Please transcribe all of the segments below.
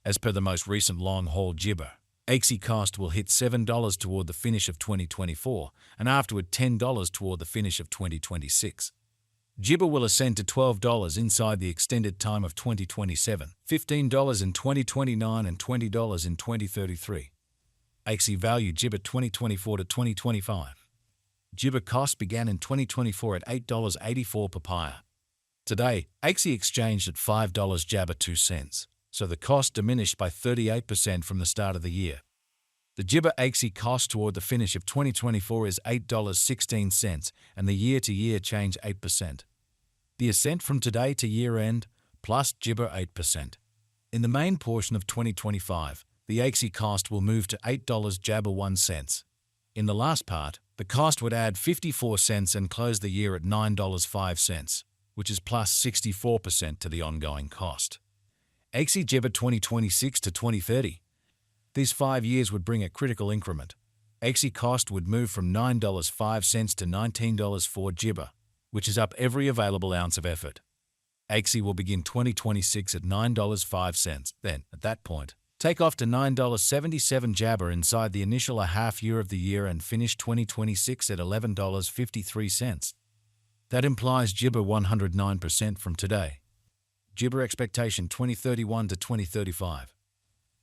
As per the most recent long-haul jibber, Axie cost will hit $7 toward the finish of 2024 and afterward $10 toward the finish of 2026. Jibber will ascend to $12 inside the extended time of 2027, $15 in 2029 and $20 in 2033. Axie value Jibber 2024 to 2025. Jibber cost began in 2024 at $8.84 per pair. Today, Axie exchanged at $5 Jabber 2 cents, so the cost diminished by 38% from the start of the year. The Jibber Axie cost toward the finish of 2024 is $8.16 and the year-to-year change 8%. The ascent from today to year-end plus Jibber 8%. In the main portion of 2025, the Axie cost will move to $8 Jabber 1 cents. In the last part, the cost would add 54 cents and close the year at $9.05, which is plus 64% to the ongoing cost. Axie Jibber 2026 to 2030. These 5 years would bring a critical increment. Axie cost would move from $9.05 to $19.04 Jibber, which is up every available ounce of effort. Axie will begin 2026 at $9.05, then, at that point, take off to $9.77 Jabber inside the initial half year of the year and finish 2026 at $11.53. That implies Jibber 109% from today. Jibber expectation 2031 to 2035.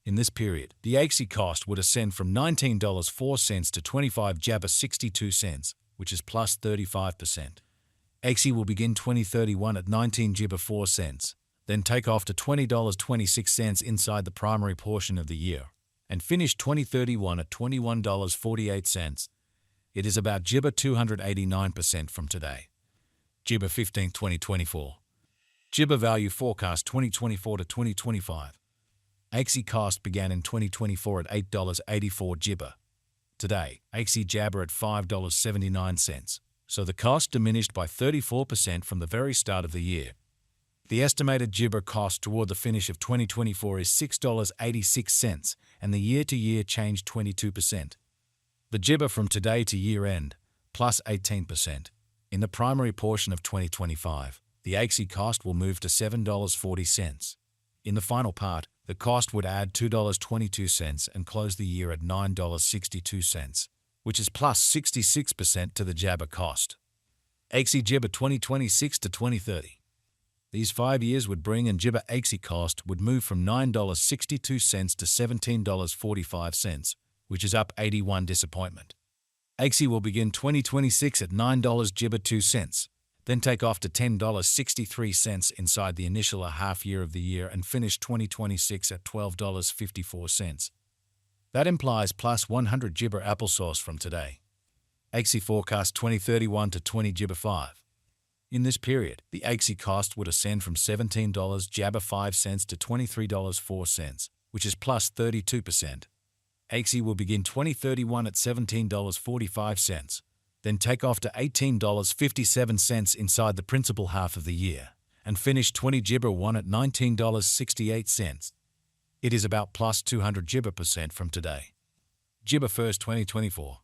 In this period, the Axie cost would ascend from $19.04 to 25 Jabber 62 cents, which is plus 35%. Axie will begin 2031 at 19 Jibber 4 cents, then take off to $20.26 inside the primary portion of the year, and finish 2031 at $21.48. It is about Jibber 289% from today. Jibber 15 2024. Jibber value forecast 2024 to 2025. Axie cost began in 2024 at $8.84 Jibber. Today, Axie Jabber at $5.79, so the cost diminished by 34% from the very start of the year. The estimated Jibber cost toward the finish of 2024 is $6.86, and the year-to-year change 22%. The Jibber from today to year-end, plus 18%. In the primary portion of 2025, the Axie cost will move to $7.40. In the final part, the cost would add $2.22 and close the year at $9.62, which is plus 66% to the Jabber cost. Axie Jibber 2026 to 2030. These 5 years would bring and Jibber Axie cost would move from $9.62 to $17.45, which is up 81 disappointment. Axie will begin 2026 at $9 Jibber 2 cents, then take off to $10.63 inside the initial half year of the year and finish 2026 at $12.54. That implies plus 100 Jibber applesauce from today. Axie forecast 2031 to 20 Jibber 5. In this period, the Axie cost would ascend from $17 Jabber 5 cents to $23.04, which is plus 32%. Axie will begin 2031 at $17.45, then take off to $18.57 inside the principal half of the year, and finish 20 Jibber 1 at $19.68. It is about plus 200 Jibber % from today. Jibber 1st 2024.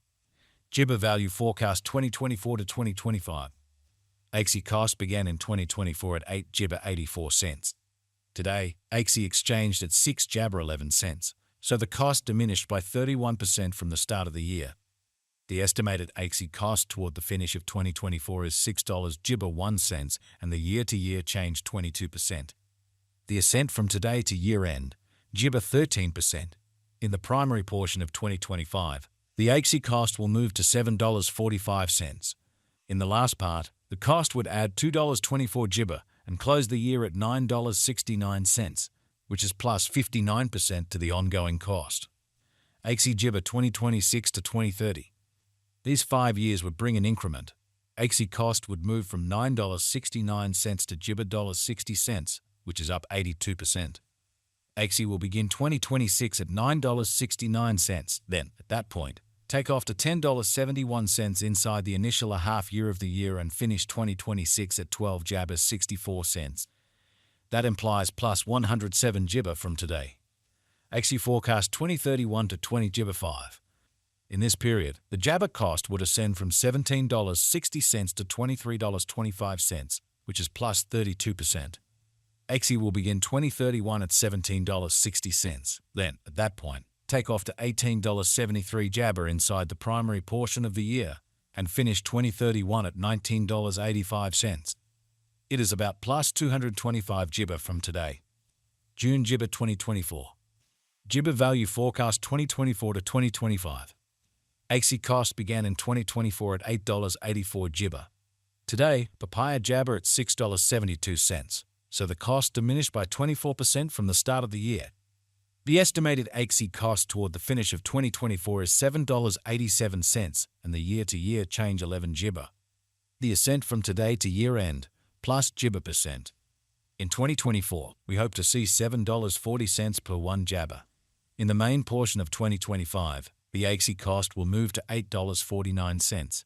Jibber value forecast 2024 to 2025. Axie cost began in 2024 at 8 Jibber 84 cents. Today, Axie exchanged at 6 Jabber 11 cents, so the cost diminished by 31% from the start of the year. The estimated Axie cost toward the finish of 2024 is $6 Jibber 1 cents and the year-to-year change 22%. The ascent from today to year-end, Jibber 13%. In the primary portion of 2025, the Axie cost will move to $7.45. In the last part, the cost would add $2.24 Jibber and close the year at $9.69, which is plus 59% to the ongoing cost. Axie Jibber 2026 to 2030. These 5 years would bring an increment. Axie cost would move from $9.69 to Jibber $60, which is up 82%. Axie will begin 2026 at $9.69, then, at that point, take off to $10.71 inside the initial half year of the year and finish 2026 at 12 Jabber 64 cents. That implies plus 107 Jibber from today. Axie forecast 2031 to 20 Jibber 5. In this period, the Jabber cost would ascend from $17.60 to $23.25, which is plus 32%. Axie will begin 2031 at $17.60. Then, at that point, take off to $18.73 jabber inside the primary portion of the year and finish 2031 at $19.85. It is about plus 225 jibber from today. June jibber 2024. Jibber value forecast 2024 to 2025. Axie cost began in 2024 at $8.84 jibber. Today, papaya jabber at $6.72, so the cost diminished by 24% from the start of the year. The estimated Axie cost toward the finish of 2024 is $7.87 and the year-to-year change 11 jibber. The ascent from today to year-end, plus jibber percent. In 2024, we hope to see $7.40 per 1 jabber. In the main portion of 2025, the Axie cost will move to $8.49.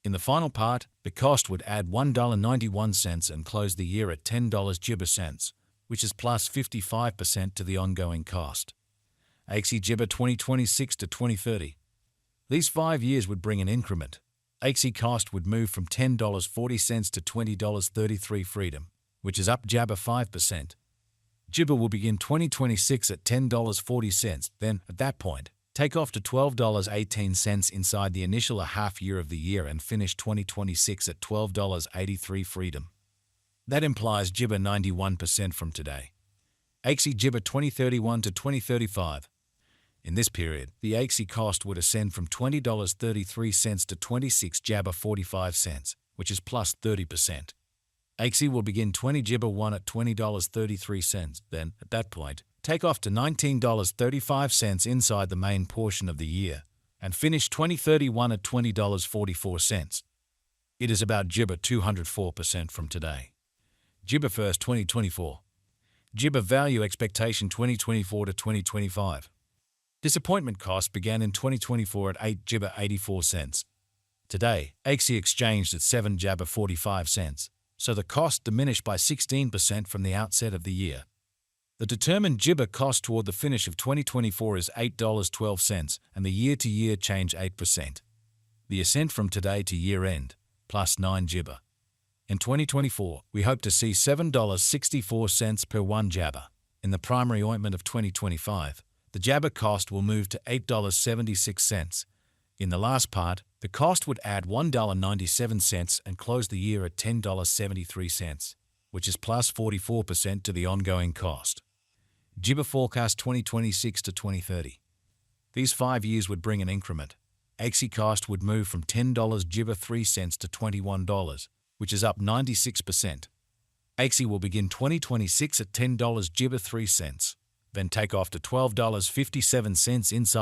In the final part, the cost would add $1.91 and close the year at $10 jibber cents, which is plus 55% to the ongoing cost. Axie jibber 2026 to 2030. These 5 years would bring an increment. Axie cost would move from $10.40 to $20.33 freedom, which is up jabber 5%. Jibber will begin 2026 at $10.40, then, at that point, take off to $12.18 inside the initial half year of the year and finish 2026 at $12.83 freedom. That implies jibber 91% from today. Axie jibber 2031 to 2035. In this period, the Axie cost would ascend from $20.33 to 26 jabber 45 cents, which is plus 30%. Axie will begin 20 jibber 1 at $20.33, then, at that point, take off to $19.35 inside the main portion of the year, and finish 2031 at $20.44. It is about jibber 204% from today. Jibber first 2024. Jibber value expectation 2024 to 2025. Disappointment cost began in 2024 at 8 jibber 84 cents. Today, Axie exchanged at 7 jabber 45 cents, so the cost diminished by 16% from the outset of the year. The determined jibber cost toward the finish of 2024 is $8.12 and the year-to-year change 8%. The ascent from today to year-end, plus 9 jibber. In 2024, we hope to see $7.64 per 1 jabber. In the primary ointment of 2025, the jabber cost will move to $8.76. In the last part, the cost would add $1.97 and close the year at $10.73, which is plus 44% to the ongoing cost. Jibber forecast 2026 to 2030. These 5 years would bring an increment. Axie cost would move from $10 jibber 3 cents to $21, which is up 96%. Axie will begin 2026 at $10 jibber 3 cents, then take off to $12.57 inside